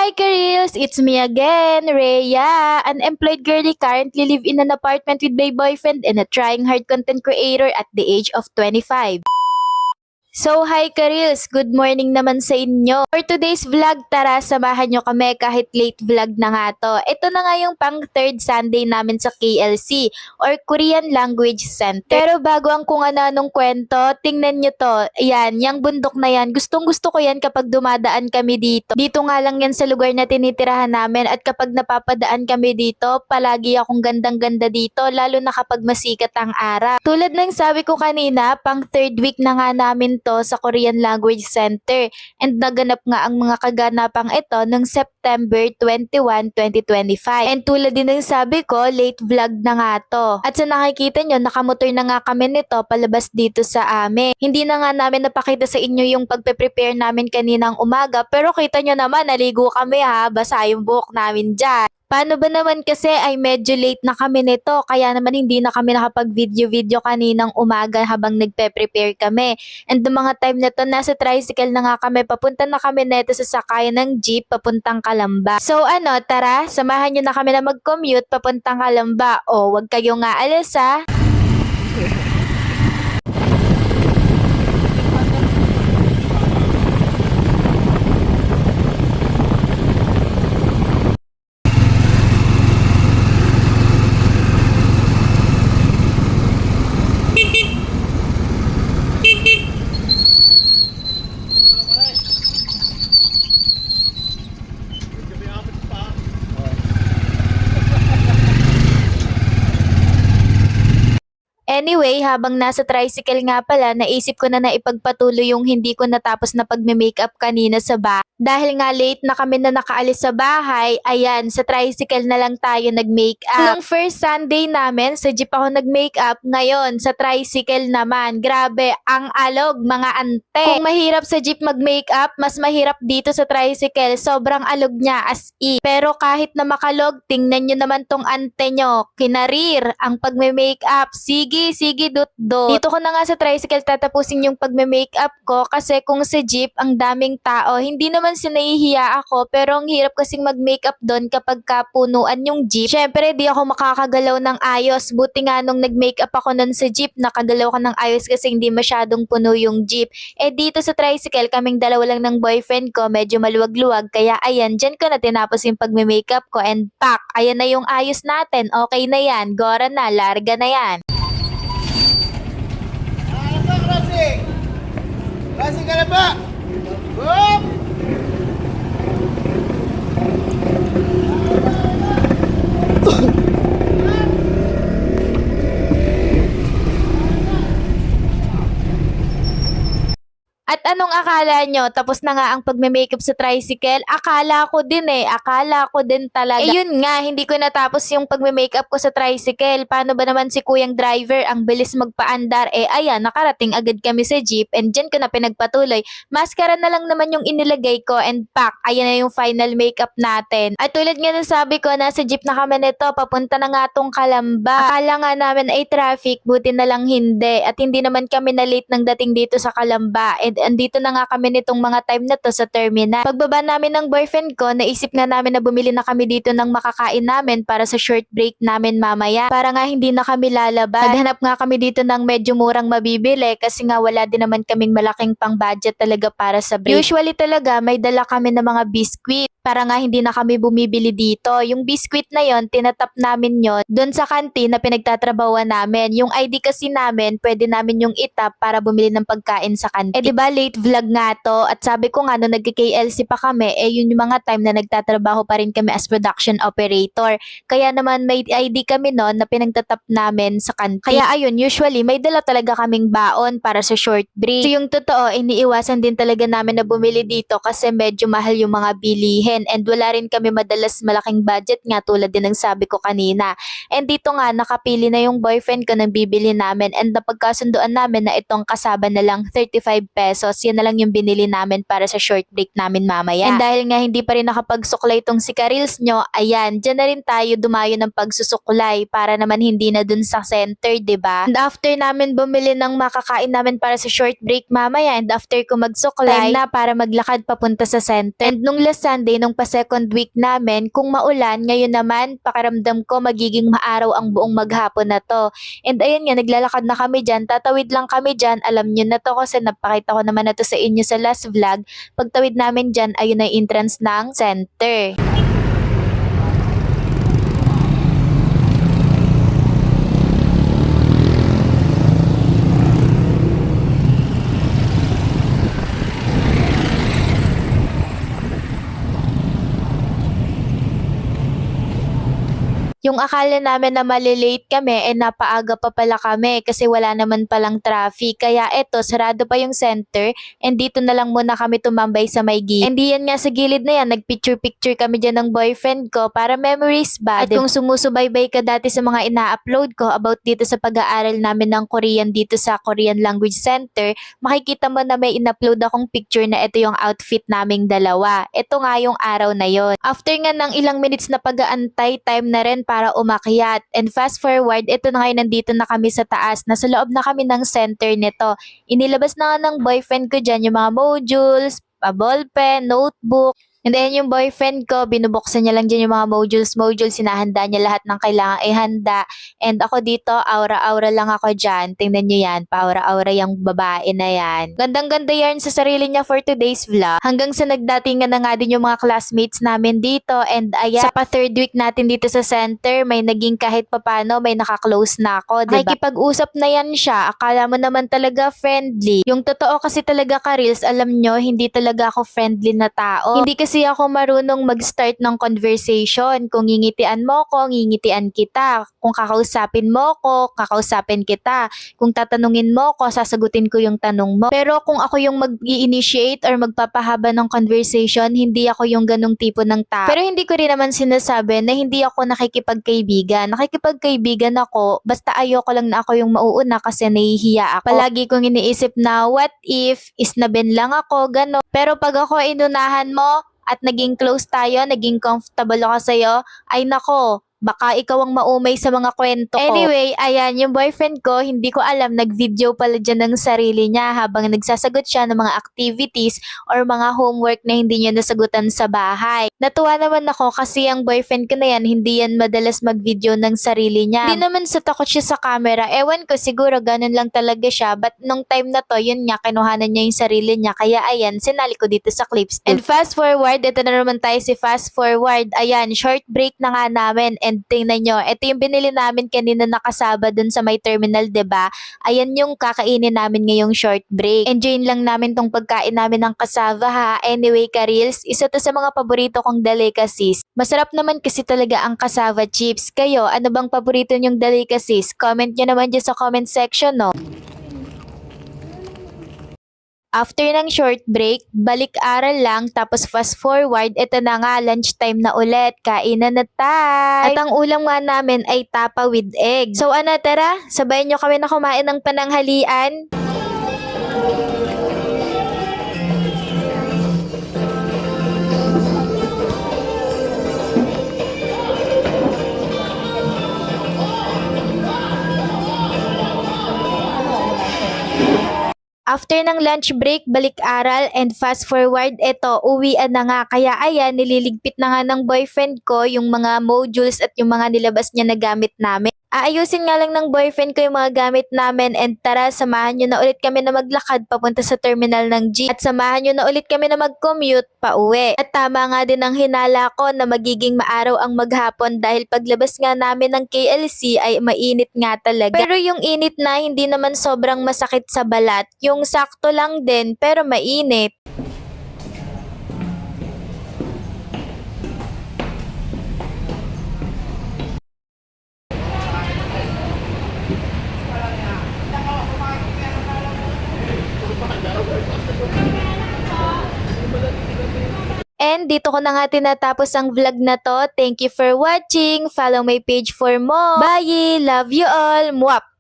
hi Karils! It's me again, Rhea, an employed girlie currently live in an apartment with my boyfriend and a trying hard content creator at the age of 25. So hi Karils, good morning naman sa inyo. For today's vlog, tara samahan nyo kami kahit late vlog na nga to. Ito na nga yung pang third Sunday namin sa KLC or Korean Language Center. Pero bago ang kung ano-anong kwento, tingnan nyo to. Ayan, yung bundok na yan, gustong gusto ko yan kapag dumadaan kami dito. Dito nga lang yan sa lugar na tinitirahan namin at kapag napapadaan kami dito, palagi akong gandang-ganda dito lalo na kapag masikat ang araw. Tulad ng sabi ko kanina, pang third week na nga namin to sa Korean Language Center and naganap nga ang mga kaganapang ito noong September 21, 2025. And tulad din ng sabi ko, late vlog na nga to. At sa nakikita nyo, nakamotor na nga kami nito palabas dito sa amin. Hindi na nga namin napakita sa inyo yung pagpe-prepare namin kaninang umaga pero kita nyo naman, naligo kami ha, basa yung buhok namin dyan. Paano ba naman kasi ay medyo late na kami nito kaya naman hindi na kami nakapag-video kaninang umaga habang nagpe-prepare kami. And the mga time na to, nasa tricycle na nga kami, papunta na kami neto sa sakayan ng jeep papuntang Calamba. So ano, tara, samahan nyo na kami na mag-commute papuntang Calamba. O, wag kayong aalis ha. Anyway, habang nasa tricycle nga pala, naisip ko na ipagpatuloy yung hindi ko natapos na pagme-makeup kanina sa bahay. Dahil nga late na kami na nakaalis sa bahay, ayan, sa tricycle na lang tayo nag-makeup. Nung first Sunday namin, sa jeep ako nag-makeup, ngayon sa tricycle naman. Grabe, ang alog mga ante. Kung mahirap sa jeep mag-makeup, mas mahirap dito sa tricycle. Sobrang alog niya as in. Pero kahit na makalog, tingnan nyo naman tong ante nyo. Kinarir ang pagme-makeup. Sige, dot. Dito ko na nga sa tricycle tatapusin yung pagme-makeup ko kasi kung sa jeep ang daming tao, hindi naman sinahihiya ako pero ang hirap kasing mag-makeup doon kapag kapunuan yung jeep. Syempre di ako makakagalaw ng ayos. Buti nga nung nag-makeup ako nun sa jeep, nakagalaw ko ng ayos kasi hindi masyadong puno yung jeep. Eh dito sa tricycle, kaming dalawa lang ng boyfriend ko, medyo maluwag-luwag. Kaya ayan, dyan ko na tinapos yung pagme-makeup ko and pak, ayan na yung ayos natin. Okay na yan, gora na, larga na yan. Klaseng ka na ba? Boom! At anong akala nyo? Tapos na nga ang pagme-makeup sa tricycle? Akala ko din talaga. Eh yun nga, hindi ko natapos yung pagme-makeup ko sa tricycle. Paano ba naman si kuyang driver? Ang bilis magpaandar. Eh ayan, nakarating agad kami sa jeep and dyan ko na pinagpatuloy. Maskara na lang naman yung inilagay ko and pak, ayan na yung final makeup natin. At tulad nga ng sabi ko, nasa jeep na kami nito, papunta na nga tong Calamba. Akala nga namin ay traffic, buti na lang hindi. At hindi naman kami na late nang dating dito sa Calamba. And andito na nga kami nitong mga time na to sa terminal. Pagbaba namin ng boyfriend ko, naisip nga namin na bumili na kami dito ng makakain namin para sa short break namin mamaya. Para nga hindi na kami lalabas. Naghanap nga kami dito ng medyo murang mabibili kasi nga wala din naman kaming malaking pang budget talaga para sa break. Usually talaga may dala kami ng mga biscuit para nga hindi na kami bumibili dito. Yung biscuit na yon, tinatap namin yon doon sa kantin na pinagtatrabawan namin. Yung ID kasi namin, pwede namin yung itap para bumili ng pagkain sa kantin. Eh diba late vlog nga to at sabi ko nga nung nagka-KLC pa kami, eh yun yung mga time na nagtatrabaho pa rin kami as production operator. Kaya naman may ID kami noon na pinagtatap namin sa kantin. Kaya ayun, usually may dala talaga kaming baon para sa short break. So yung totoo, iniiwasan din talaga namin na bumili dito kasi medyo mahal yung mga bilihin and wala rin kami madalas malaking budget nga tulad din ng sabi ko kanina. And dito nga, nakapili na yung boyfriend ko ng bibili namin and napagkasunduan namin na itong kasaba na lang 35 pesos. Yan na lang yung binili namin para sa short break namin mamaya. And dahil nga hindi pa rin nakapagsuklay itong si Karils nyo, ayan, dyan na rin tayo dumayo ng pagsusuklay para naman hindi na dun sa center, ba? Diba? And after namin bumili ng makakain namin para sa short break mamaya and after ko magsuklay, time na para maglakad papunta sa center. And nung last Sunday, nung pa second week namin, kung maulan, ngayon naman, pakiramdam ko magiging maaraw ang buong maghapon na to. And ayun nga, naglalakad na kami dyan, tatawid lang kami dyan, alam nyo na to kasi napakita ko naman na to sa inyo sa last vlog. Pagtawid namin dyan, ayun na yung entrance ng center. Yung akala namin na malilate kami, napaaga pa pala kami kasi wala naman palang traffic. Kaya eto, sarado pa yung center and dito na lang muna kami tumambay sa may gilid. And yan nga sa gilid na yan, nagpicture-picture kami dyan ng boyfriend ko para memories ba. At kung sumusubaybay ka dati sa mga ina-upload ko about dito sa pag-aaral namin ng Korean dito sa Korean Language Center, makikita mo na may in-upload akong picture na ito yung outfit naming dalawa. Ito nga yung araw na yon. After nga ng ilang minutes na pag-aantay, time na rin para umakyat. And fast forward, ito na ngayon nandito na kami sa taas. Nasa loob na kami ng center nito. Inilabas na nga ng boyfriend ko dyan yung mga modules, ballpen, notebook. And then yung boyfriend ko, binubuksan niya lang dyan yung mga modules, sinahanda niya lahat ng kailangan ihanda. And ako dito, aura-aura lang ako dyan. Tingnan nyo yan, paura-aura yung babae na yan. Gandang-ganda yan sa sarili niya for today's vlog. Hanggang sa nagdatingan na nga din yung mga classmates namin dito. And ayan, sa pa third week natin dito sa center, may naging kahit papano, may nakaklose na ako, diba? Nakikipag-usap na yan siya, akala mo naman talaga friendly. Yung totoo kasi talaga ka-reels, alam nyo, hindi talaga ako friendly na tao. Hindi kasi ako marunong mag-start ng conversation. Kung ngingitian mo ko, ngingitian kita. Kung kakausapin mo ko, kakausapin kita. Kung tatanungin mo ko, sasagutin ko yung tanong mo. Pero kung ako yung mag-i-initiate or magpapahaba ng conversation, hindi ako yung ganong tipo ng tao. Pero hindi ko rin naman sinasabi na hindi ako nakikipagkaibigan. Nakikipagkaibigan ako, basta ayoko lang na ako yung mauuna kasi nahihiya ako. Palagi kong iniisip na what if, isnabin lang ako, gano'n. Pero pag ako inunahan mo, at naging close tayo, naging comfortable ako sa'yo, ay nako, baka ikaw ang maumay sa mga kwento ko. Anyway, ayan, yung boyfriend ko, hindi ko alam, nag-video pala dyan ng sarili niya habang nagsasagot siya ng mga activities or mga homework na hindi niya nasagutan sa bahay. Natuwa naman ako kasi ang boyfriend ko na yan, hindi yan madalas mag-video ng sarili niya. Hindi naman sa takot siya sa camera. Ewan ko, siguro ganun lang talaga siya. But nung time na to, yun nga, kinuhanan niya yung sarili niya. Kaya ayan, sinali ko dito sa clips. And fast forward, ito na naman tayo si fast forward. Ayan, short break na nga namin. And tingnan nyo, ito yung binili namin kanina nakasaba dun sa may terminal, 'di ba? Ayan yung kakainin namin ngayong short break. Enjoyin lang namin tong pagkain namin ng kasava ha. Anyway, ka-reels, isa to sa mga paborito kong delicacies. Masarap naman kasi talaga ang cassava chips. Kayo, ano bang paborito nyong delicacies? Comment nyo naman dyan sa comment section, no? After ng short break, balik-aral lang tapos fast forward, ito na nga, lunchtime na ulit, kainan na tayo. At ang ulam nga namin ay tapa with egg. So ano, tara, sabayan nyo kami na kumain ng pananghalian. After ng lunch break, balik-aral, and fast forward, eto, uwian na nga. Kaya ayan, nililigpit na nga ng boyfriend ko yung mga modules at yung mga nilabas niya na gamit namin. Aayusin nga lang ng boyfriend ko yung mga gamit namin and tara, samahan nyo na ulit kami na maglakad papunta sa terminal ng jeep at samahan nyo na ulit kami na mag-commute pa uwi. At tama nga din ang hinala ko na magiging maaraw ang maghapon dahil paglabas nga namin ng KLC ay mainit nga talaga. Pero yung init na hindi naman sobrang masakit sa balat, yung sakto lang din pero mainit. And dito ko na nga tinatapos ang vlog na to. Thank you for watching. Follow my page for more. Bye! Love you all! Mwap!